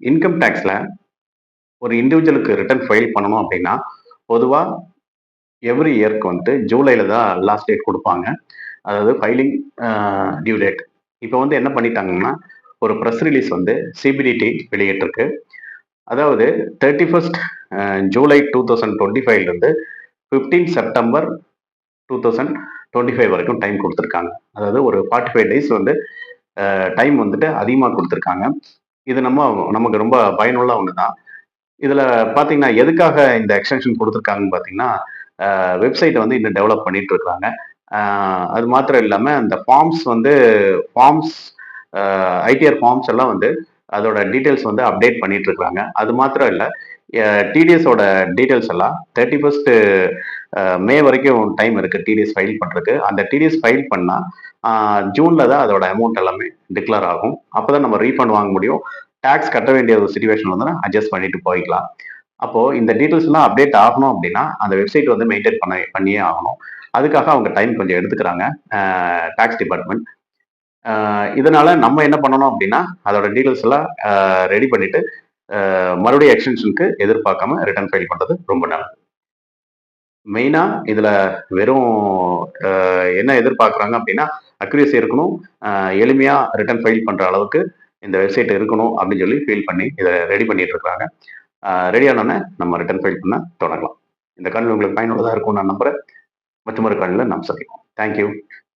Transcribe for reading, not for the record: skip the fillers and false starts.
Income டேக்ஸ்ல ஒரு இண்டிவிஜுவலுக்கு return file பண்ணணும் அப்படின்னா, பொதுவா எவ்ரி இயர்க்கு வந்துட்டு ஜூலைல தான் லாஸ்ட் டேட் குடுப்பாங்க. அதாவது ஃபைலிங் அ டியூ டேட். இப்ப வந்து என்ன பண்ணிட்டாங்கன்னா, ஒரு பிரஸ் ரிலீஸ் வந்து சிபிடிடி வெளியிட்டிருக்கு. அதாவது 31 ஜூலை 2025லிருந்து 15 செப்டம்பர் 2025 வரைக்கும் டைம் குடுத்துருக்காங்க. அதாவது ஒரு 45 டேஸ் வந்து டைம் வந்துட்டு அதிகமா குடுத்துருக்காங்க. இது நமக்கு ரொம்ப பயனுள்ள ஒண்ணு தான். இதுல பார்த்தீங்கன்னா, எதுக்காக இந்த எக்ஸ்டென்ஷன் குடுத்துருக்காங்கன்னு பார்த்தீங்கன்னா, வெப்சைட்ட வந்து இன்னும் டெவலப் பண்ணிட்டு இருக்காங்க. அ அது மாத்திரம் இல்லாம, அந்த ஃபார்ம்ஸ் அ ஐடிஆர் ஃபார்ம்ஸ் எல்லாம் வந்து அதோட டீட்டெயில்ஸ் வந்து அப்டேட் பண்ணிட்டு இருக்காங்க. அது மாத்திரம் இல்ல, டிடிஎஸோட டீட்டெயில்ஸ் எல்லாம் 31 மே வரைக்கும் டைம் இருக்கு டிடிஎஸ் ஃபைல் பண்றதுக்கு. அந்த டிடிஎஸ் ஃபைல் பண்ணா, அ ஜூன்ல தான் அதோட அமௌண்ட் எல்லாமே டிக்ளேர் ஆகும். அப்பதான் நம்ம ரீஃபண்ட் வாங்க முடியும். டாக்ஸ் கட்ட வேண்டிய ஒரு சிச்சுவேஷன் வந்தா அட்ஜஸ்ட் பண்ணிட்டு போய்க்கலாம். அப்போ இந்த டீட்டெயில்ஸ் எல்லாம் அப்டேட் ஆகணும் அப்படின்னா, அந்த வெப்சைட் வந்து மெயின்டெயின் பண்ணியே ஆகணும். அதுக்காக அவங்க டைம் கொஞ்சம் எடுத்துக்கிறாங்க. Tax department. இதனால நம்ம என்ன பண்ணணும் அப்படின்னா, அதோட டீட்டெயில்ஸ் எல்லாம் ரெடி பண்ணிட்டு, மறுபடியும் எக்ஸ்டென்ஷனுக்கு எதிர்பார்க்காம ரிட்டர்ன் ஃபைல் பண்றது ரொம்ப நல்லது. மெயினா இதுல வெறும் அ என்ன எதிர்பார்க்குறாங்க அப்படின்னா, அக்யூரசி இருக்கணும். அ எளிமையா ரிட்டர்ன் ஃபைல் பண்ற அளவுக்கு இந்த வெப்சைட் இருக்கணும் அப்படின்னு சொல்லி ஃபீல் பண்ணி இத ரெடி பண்ணிட்டு இருக்காங்க. ரெடி ஆனோனே நம்ம ரிட்டர்ன் ஃபைல் பண்ண தொடங்கலாம். இந்த காணொளி உங்களுக்கு பயனுள்ளதா இருக்கும்னு நான் நம்புறேன். மற்றொரு காணொளியில நாம் சந்திப்போம். Thank you.